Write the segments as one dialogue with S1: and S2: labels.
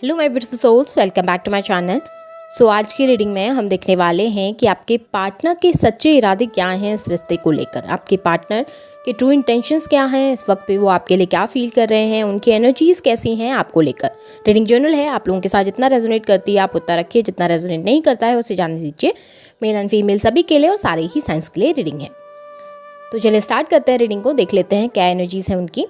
S1: Hello my beautiful souls, welcome back to my channel. आज की reading में हम देखने वाले हैं कि आपके पार्टनर के सच्चे इरादे क्या हैं इस रिश्ते को लेकर। आपके पार्टनर के ट्रू इंटेंशंस क्या हैं, इस वक्त पे वो आपके लिए क्या फील कर रहे हैं, उनकी एनर्जीज कैसी हैं आपको लेकर। रीडिंग जनरल है, आप लोगों के साथ जितना रेजोनेट करती है आप उतना रखिए, जितना रेजोनेट नहीं करता है उसे जाने दीजिए। मेल एंड फीमेल सभी के लिए और सारे ही साइंस के लिए रीडिंग है। तो चलिए स्टार्ट करते हैं रीडिंग को, देख लेते हैं क्या एनर्जीज हैं उनकी।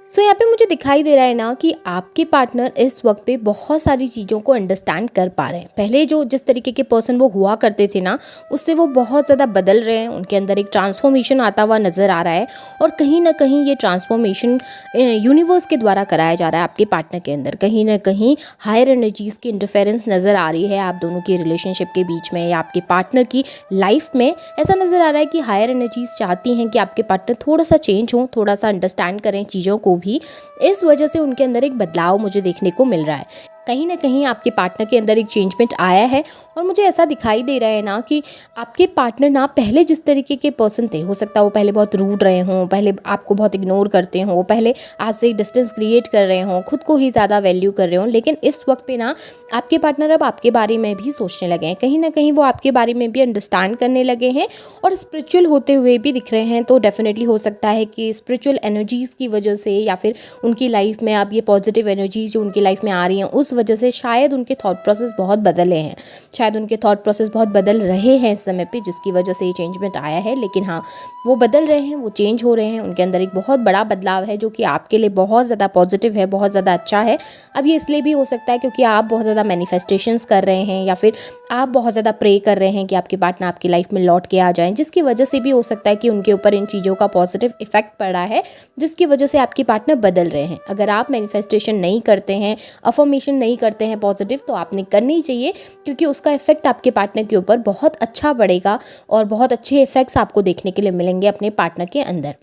S1: यहाँ पे मुझे दिखाई दे रहा है ना कि आपके पार्टनर इस वक्त पे बहुत सारी चीज़ों को अंडरस्टैंड कर पा रहे हैं। पहले जो जिस तरीके के पर्सन वो हुआ करते थे ना, उससे वो बहुत ज़्यादा बदल रहे हैं। उनके अंदर एक ट्रांसफॉर्मेशन आता हुआ नज़र आ रहा है और कहीं ना कहीं ये ट्रांसफॉर्मेशन यूनिवर्स के द्वारा कराया जा रहा है आपके पार्टनर के अंदर। कहीं ना कहीं हायर एनर्जीज़ की इंटरफेरेंस नज़र आ रही है आप दोनों की रिलेशनशिप के बीच में या आपके पार्टनर की लाइफ में। ऐसा नज़र आ रहा है कि हायर एनर्जीज़ चाहती हैं कि आपके पार्टनर थोड़ा सा चेंज हो, थोड़ा सा अंडरस्टैंड करें चीज़ों को भी। इस वजह से उनके अंदर एक बदलाव मुझे देखने को मिल रहा है। कहीं ना कहीं आपके पार्टनर के अंदर एक चेंजमेंट आया है और मुझे ऐसा दिखाई दे रहा है ना कि आपके पार्टनर ना पहले जिस तरीके के पर्सन थे, हो सकता है वो पहले बहुत रूड रहे हों, पहले आपको बहुत इग्नोर करते हों, पहले आपसे एक डिस्टेंस क्रिएट कर रहे हों, खुद को ही ज़्यादा वैल्यू कर रहे हों। लेकिन इस वक्त पे ना आपके पार्टनर अब आपके बारे में भी सोचने लगे हैं। कहीं ना कहीं वो आपके बारे में भी अंडरस्टैंड करने लगे हैं और स्पिरिचुअल होते हुए भी दिख रहे हैं। तो डेफिनेटली हो सकता है कि स्पिरिचुअल एनर्जीज़ की वजह से या फिर उनकी लाइफ में अब ये पॉजिटिव एनर्जीज जो उनकी लाइफ में आ रही हैं उस वजह से शायद उनके थॉट प्रोसेस बहुत बदले हैं, शायद उनके थॉट प्रोसेस बहुत बदल रहे हैं इस समय पे, जिसकी वजह से ये चेंजमेंट आया है। लेकिन हाँ, वो बदल रहे हैं, वो चेंज हो रहे हैं। उनके अंदर एक बहुत बड़ा बदलाव है जो कि आपके लिए बहुत ज़्यादा पॉजिटिव है, बहुत ज़्यादा अच्छा है। अब ये इसलिए भी हो सकता है क्योंकि आप बहुत ज़्यादा मैनिफेस्टेशंस कर रहे हैं या फिर आप बहुत ज़्यादा प्रे कर रहे हैं कि आपके पार्टनर आपकी लाइफ में लौट के आ जाएं, जिसकी वजह से भी हो सकता है कि उनके ऊपर इन चीज़ों का पॉजिटिव इफेक्ट पड़ा है, जिसकी वजह से आपके पार्टनर बदल रहे हैं। अगर आप मैनिफेस्टेशन नहीं करते हैं, अफर्मेशन नहीं करते हैं पॉजिटिव, तो आपने करनी चाहिए क्योंकि उसका इफेक्ट आपके पार्टनर के ऊपर बहुत अच्छा पड़ेगा और बहुत अच्छे इफेक्ट्स आपको देखने के लिए मिलेंगे अपने पार्टनर के अंदर।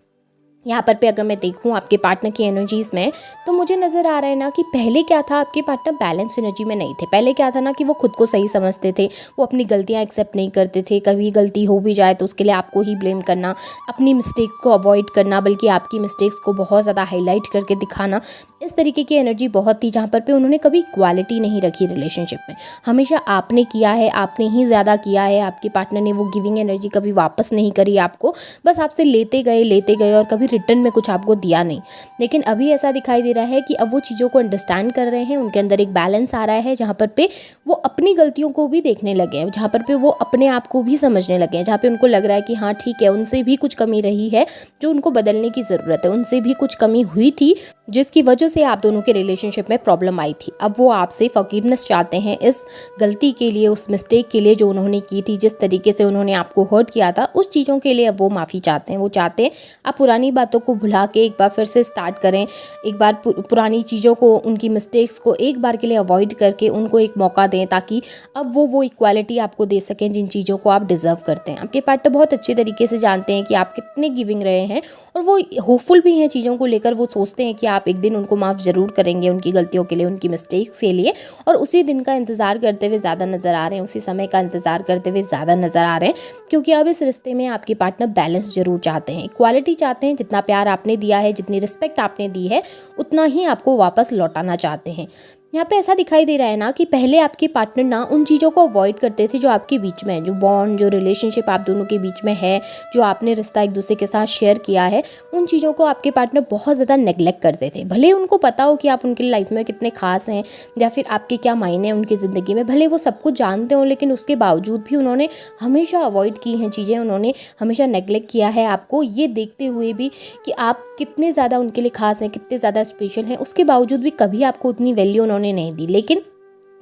S1: यहाँ पर अगर मैं देखूँ आपके पार्टनर की एनर्जीज़ में, तो मुझे नज़र आ रहा है ना कि पहले क्या था, आपके पार्टनर बैलेंस एनर्जी में नहीं थे। पहले क्या था ना कि वो खुद को सही समझते थे, वो अपनी गलतियाँ एक्सेप्ट नहीं करते थे। कभी गलती हो भी जाए तो उसके लिए आपको ही ब्लेम करना, अपनी मिस्टेक को अवॉइड करना, बल्कि आपकी मिस्टेक्स को बहुत ज़्यादा हाईलाइट करके दिखाना। इस तरीके की एनर्जी बहुत थी जहाँ पर उन्होंने कभी इक्वालिटी नहीं रखी रिलेशनशिप में। हमेशा आपने किया है, आपने ही ज़्यादा किया है। आपके पार्टनर ने वो गिविंग एनर्जी कभी वापस नहीं करी आपको, बस आपसे लेते गए और कभी रिटर्न में कुछ आपको दिया नहीं। लेकिन अभी ऐसा दिखाई दे रहा है कि अब वो चीज़ों को अंडरस्टैंड कर रहे हैं, उनके अंदर एक बैलेंस आ रहा है जहाँ पर वो अपनी गलतियों को भी देखने लगे हैं, जहाँ पर वो अपने आप को भी समझने लगे हैं, जहाँ पे उनको लग रहा है कि हाँ ठीक है, उनसे भी कुछ कमी रही है जो उनको बदलने की ज़रूरत है, उनसे भी कुछ कमी हुई थी जिसकी वजह से आप दोनों के रिलेशनशिप में प्रॉब्लम आई थी। अब वो आपसे फॉरगिवनेस चाहते हैं इस गलती के लिए, उस मिस्टेक के लिए जो उन्होंने की थी, जिस तरीके से उन्होंने आपको हर्ट किया था, उस चीज़ों के लिए अब वो माफ़ी चाहते हैं। वो चाहते हैं आप पुरानी बातों को भुला के एक बार फिर से स्टार्ट करें, एक बार पुरानी चीज़ों को, उनकी मिस्टेक्स को एक बार के लिए अवॉइड करके उनको एक मौका दें, ताकि अब वो इक्वालिटी आपको दे सकें जिन चीज़ों को आप डिज़र्व करते हैं। आपके पार्टनर बहुत अच्छे तरीके से जानते हैं कि आप कितने गिविंग रहे हैं और वो होपफुल भी हैं चीज़ों को लेकर। वो सोचते हैं कि आप एक दिन उनको माफ़ ज़रूर करेंगे उनकी गलतियों के लिए, उनकी मिस्टेक्स के लिए, और उसी दिन का इंतज़ार करते हुए ज़्यादा नज़र आ रहे हैं, उसी समय का इंतज़ार करते हुए ज़्यादा नज़र आ रहे हैं। क्योंकि अब इस रिश्ते में आपके पार्टनर बैलेंस ज़रूर चाहते हैं, इक्वालिटी चाहते हैं। जितना प्यार आपने दिया है, जितनी रिस्पेक्ट आपने दी है, उतना ही आपको वापस लौटाना चाहते हैं। यहाँ पे ऐसा दिखाई दे रहा है ना कि पहले आपके पार्टनर ना उन चीज़ों को अवॉइड करते थे जो आपके बीच में है, जो बॉन्ड, जो रिलेशनशिप आप दोनों के बीच में है, जो आपने रिश्ता एक दूसरे के साथ शेयर किया है, उन चीज़ों को आपके पार्टनर बहुत ज़्यादा नेग्लेक्ट करते थे। भले उनको पता हो कि आप उनकी लाइफ में कितने खास हैं या फिर आपके क्या मायने हैं उनकी ज़िंदगी में, भले वो सब कुछ जानते हो, लेकिन उसके बावजूद भी उन्होंने हमेशा अवॉइड की हैं चीज़ें, उन्होंने हमेशा नेग्लेक्ट किया है आपको, ये देखते हुए भी कि आप कितने ज़्यादा उनके लिए खास हैं, कितने ज़्यादा स्पेशल हैं। उसके बावजूद भी कभी आपको उतनी वैल्यू उन्होंने नहीं दी। लेकिन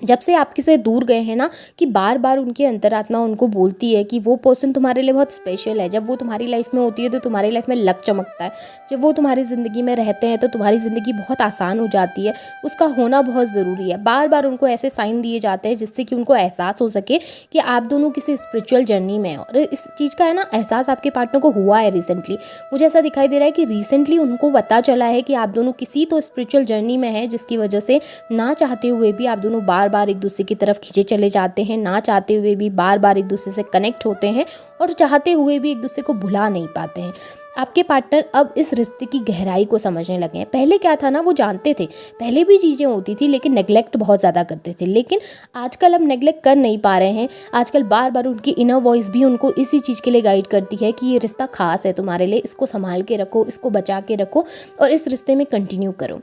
S1: जब से आपके से दूर गए हैं ना, कि बार बार उनकी अंतरात्मा उनको बोलती है कि वो पर्सन तुम्हारे लिए बहुत स्पेशल है। जब वो तुम्हारी लाइफ में होती है तो तुम्हारी लाइफ में लक चमकता है। जब वो तुम्हारी ज़िंदगी में रहते हैं तो तुम्हारी ज़िंदगी बहुत आसान हो जाती है। उसका होना बहुत ज़रूरी है। बार बार उनको ऐसे साइन दिए जाते हैं जिससे कि उनको एहसास हो सके कि आप दोनों किसी स्पिरिचुअल जर्नी में हैं। और इस चीज़ का है ना एहसास आपके पार्टनर को हुआ है रिसेंटली। मुझे ऐसा दिखाई दे रहा है कि रिसेंटली उनको पता चला है कि आप दोनों किसी तो स्पिरिचुअल जर्नी में हैं, जिसकी वजह से ना चाहते हुए भी आप दोनों बार बार एक दूसरे की तरफ खींचे चले जाते हैं, ना चाहते हुए भी बार बार एक दूसरे से कनेक्ट होते हैं और चाहते हुए भी एक दूसरे को भुला नहीं पाते हैं। आपके पार्टनर अब इस रिश्ते की गहराई को समझने लगे हैं। पहले क्या था ना, वो जानते थे, पहले भी चीज़ें होती थी लेकिन नेगलेक्ट बहुत ज़्यादा करते थे, लेकिन आजकल अब नेगलेक्ट कर नहीं पा रहे हैं। आजकल बार बार उनकी इनर वॉइस भी उनको इसी चीज़ के लिए गाइड करती है कि ये रिश्ता खास है तुम्हारे लिए, इसको संभाल के रखो, इसको बचा के रखो और इस रिश्ते में कंटिन्यू करो,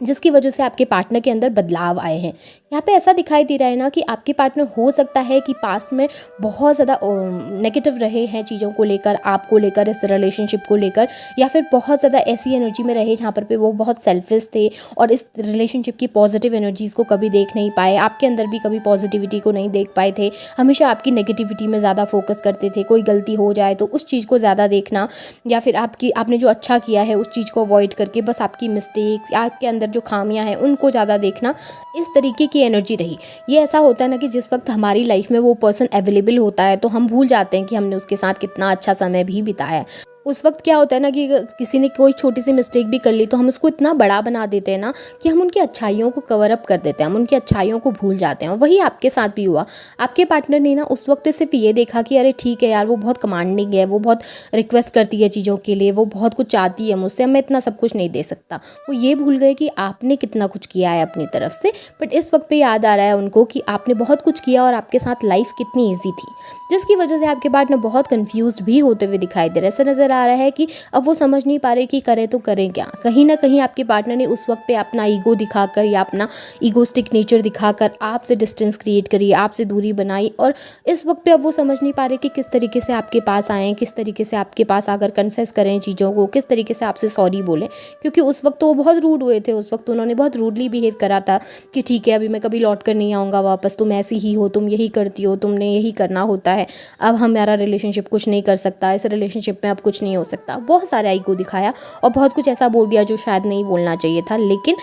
S1: जिसकी वजह से आपके पार्टनर के अंदर बदलाव आए हैं। यहाँ पे ऐसा दिखाई दे रहा है ना कि आपके पार्टनर हो सकता है कि पास्ट में बहुत ज़्यादा नेगेटिव रहे हैं चीज़ों को लेकर, आपको लेकर, इस रिलेशनशिप को लेकर, या फिर बहुत ज़्यादा ऐसी एनर्जी में रहे जहाँ पर पे वो बहुत सेल्फिश थे और इस रिलेशनशिप की पॉजिटिव एनर्जीज़ को कभी देख नहीं पाए, आपके अंदर भी कभी पॉजिटिविटी को नहीं देख पाए थे, हमेशा आपकी नेगेटिविटी में ज़्यादा फोकस करते थे। कोई गलती हो जाए तो उस चीज़ को ज़्यादा देखना, या फिर आपने जो अच्छा किया है उस चीज़ को अवॉइड करके बस आपकी मिस्टेक्स, आपके अंदर जो खामियां हैं उनको ज़्यादा देखना, इस तरीके की एनर्जी रही। ये ऐसा होता है ना कि जिस वक्त हमारी लाइफ में वो पर्सन अवेलेबल होता है तो हम भूल जाते हैं कि हमने उसके साथ कितना अच्छा समय भी बिताया है। उस वक्त क्या होता है ना कि किसी ने कोई छोटी सी मिस्टेक भी कर ली तो हम उसको इतना बड़ा बना देते हैं ना कि हम उनकी अच्छाइयों को कवर अप कर देते हैं, हम उनकी अच्छाइयों को भूल जाते हैं। और वही आपके साथ भी हुआ। आपके पार्टनर ने ना उस वक्त सिर्फ ये देखा कि अरे ठीक है यार, वो बहुत कमांडिंग है, वो बहुत रिक्वेस्ट करती है चीज़ों के लिए, वो बहुत कुछ चाहती है मुझसे, मैं इतना सब कुछ नहीं दे सकता। वो ये भूल गए कि आपने कितना कुछ किया है अपनी तरफ से। बट इस वक्त पे याद आ रहा है उनको कि आपने बहुत कुछ किया और आपके साथ लाइफ कितनी ईजी थी, जिसकी वजह से आपके पार्टनर बहुत कन्फ्यूज्ड भी होते हुए दिखाई दे रहे हैं। ऐसा नज़र आ रहा है कि अब वो समझ नहीं पा रहे कि करें तो करें क्या। कहीं ना कहीं आपके पार्टनर ने उस वक्त पे अपना ईगो दिखाकर या अपना ईगोस्टिक नेचर दिखाकर आपसे डिस्टेंस क्रिएट करी, आपसे दूरी बनाई, और इस वक्त पे अब वो समझ नहीं पा रहे कि किस तरीके से आपके पास आएँ, किस तरीके से आपके पास आकर कन्फेस करें चीज़ों को, किस तरीके से आपसे सॉरी बोलें। क्योंकि उस वक्त तो वो बहुत रूड हुए थे, उस वक्त उन्होंने बहुत रूडली बिहेव करा था कि ठीक है अभी मैं कभी लौट कर नहीं आऊँगा वापस, तुम ऐसी ही हो, तुम यही करती हो, तुमने यही करना होता है, अब हमारा रिलेशनशिप कुछ नहीं कर सकता, इस रिलेशनशिप में अब कुछ नहीं हो सकता। बहुत सारा ईगो दिखाया और बहुत कुछ ऐसा बोल दिया जो शायद नहीं बोलना चाहिए था। लेकिन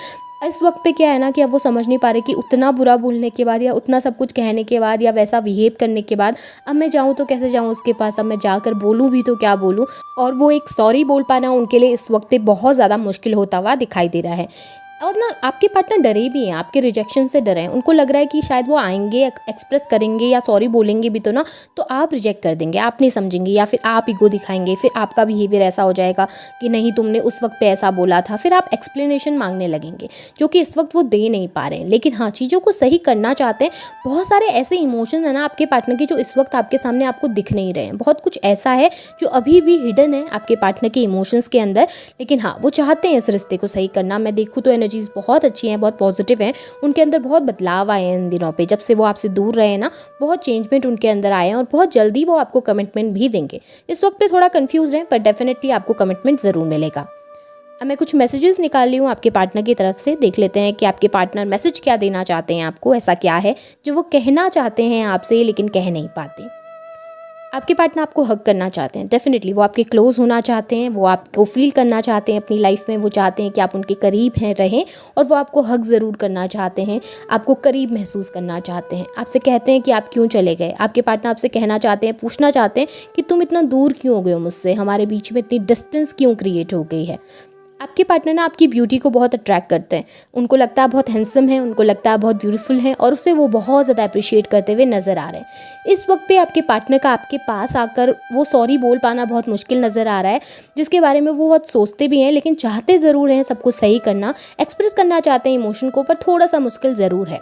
S1: इस वक्त पे क्या है ना कि अब वो समझ नहीं पा रहे कि उतना बुरा बोलने के बाद या उतना सब कुछ कहने के बाद या वैसा बिहेव करने के बाद अब मैं जाऊँ तो कैसे जाऊँ उसके पास, अब मैं जाकर बोलूँ भी तो क्या बोलूँ। और वो एक सॉरी बोल पाना उनके लिए इस वक्त पे बहुत ज़्यादा मुश्किल होता हुआ दिखाई दे रहा है। और ना आपके पार्टनर डरे भी हैं, आपके रिजेक्शन से डरे हैं। उनको लग रहा है कि शायद वो आएंगे, एक्सप्रेस करेंगे या सॉरी बोलेंगे भी तो ना, तो आप रिजेक्ट कर देंगे, आप नहीं समझेंगे, या फिर आप ईगो दिखाएंगे, फिर आपका बिहेवियर ऐसा हो जाएगा कि नहीं तुमने उस वक्त पे ऐसा बोला था, फिर आप एक्सप्लेनेशन मांगने लगेंगे जो कि इस वक्त वो दे नहीं पा रहे हैं। लेकिन हाँ, चीज़ों को सही करना चाहते हैं। बहुत सारे ऐसे इमोशन है ना आपके पार्टनर के जो इस वक्त आपके सामने आपको दिख नहीं रहे हैं। बहुत कुछ ऐसा है जो अभी भी हिडन है आपके पार्टनर के इमोशंस के अंदर, लेकिन हाँ वो चाहते हैं इस रिश्ते को सही करना। मैं देखूँ तो एनर्जीज बहुत अच्छी हैं, बहुत पॉजिटिव हैं, उनके अंदर बहुत बदलाव आए हैं इन दिनों पे। जब से वो आपसे दूर रहे हैं ना, बहुत चेंजमेंट उनके अंदर आए हैं और बहुत जल्दी वो आपको कमिटमेंट भी देंगे। इस वक्त पे थोड़ा कंफ्यूज हैं पर डेफिनेटली आपको कमिटमेंट ज़रूर मिलेगा। अब मैं कुछ मैसेजेस निकाल ली हूँ आपके पार्टनर की तरफ से, देख लेते हैं कि आपके पार्टनर मैसेज क्या देना चाहते हैं आपको, ऐसा क्या है जो वो कहना चाहते हैं आपसे लेकिन कह नहीं पाते। आपके पार्टनर आपको हग करना चाहते हैं, डेफिनेटली वो आपके क्लोज होना चाहते हैं, वो आपको फील करना चाहते हैं अपनी लाइफ में, वो चाहते हैं कि आप उनके करीब हैं रहें, और वो आपको हग ज़रूर करना चाहते हैं, आपको करीब महसूस करना चाहते हैं। आपसे कहते हैं कि आप क्यों चले गए। आपके पार्टनर आपसे कहना चाहते हैं, पूछना चाहते हैं कि तुम इतना दूर क्यों हो गए हो मुझसे, हमारे बीच में इतनी डिस्टेंस क्यों क्रिएट हो गई है। आपके पार्टनर ना आपकी ब्यूटी को बहुत अट्रैक्ट करते हैं, उनको लगता है बहुत हैंडसम है, उनको लगता है बहुत ब्यूटीफुल है, और उसे वो बहुत ज़्यादा अप्रिशिएट करते हुए नज़र आ रहे हैं। इस वक्त पे आपके पार्टनर का आपके पास आकर वो सॉरी बोल पाना बहुत मुश्किल नज़र आ रहा है, जिसके बारे में वो बहुत सोचते भी हैं लेकिन चाहते ज़रूर हैं सब कुछ सही करना, एक्सप्रेस करना चाहते हैं इमोशन को, पर थोड़ा सा मुश्किल ज़रूर है।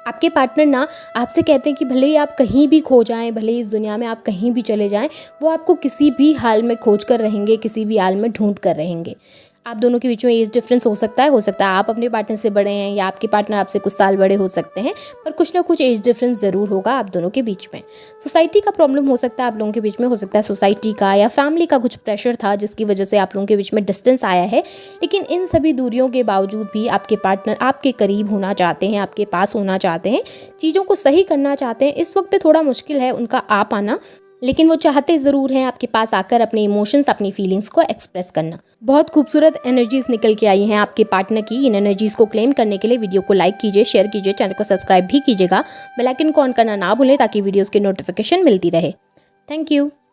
S1: आपके पार्टनर ना आपसे कहते हैं कि भले ही आप कहीं भी खो जाएं, भले ही इस दुनिया में आप कहीं भी चले जाएं, वो आपको किसी भी हाल में खोज कर रहेंगे, किसी भी हाल में ढूंढ कर रहेंगे। आप दोनों के बीच में एज डिफरेंस हो सकता है आप अपने पार्टनर से बड़े हैं या आपके पार्टनर आपसे कुछ साल बड़े हो सकते हैं, पर कुछ ना कुछ एज डिफरेंस ज़रूर होगा आप दोनों के बीच में। सोसाइटी का प्रॉब्लम हो सकता है आप लोगों के बीच में, हो सकता है सोसाइटी का या फैमिली का कुछ प्रेशर था जिसकी वजह से आप लोगों के बीच में डिस्टेंस आया है। लेकिन इन सभी दूरियों के बावजूद भी आपके पार्टनर आपके करीब होना चाहते हैं, आपके पास होना चाहते हैं, चीज़ों को सही करना चाहते हैं। इस वक्त पे थोड़ा मुश्किल है उनका आ पाना, लेकिन वो चाहते ज़रूर हैं आपके पास आकर अपने इमोशंस, अपनी फीलिंग्स को एक्सप्रेस करना। बहुत खूबसूरत एनर्जीज निकल के आई हैं आपके पार्टनर की। इन एनर्जीज को क्लेम करने के लिए वीडियो को लाइक कीजिए, शेयर कीजिए, चैनल को सब्सक्राइब भी कीजिएगा, बेल आइकन को ऑन करना ना भूलें ताकि वीडियोज़ की नोटिफिकेशन मिलती रहे। Thank you.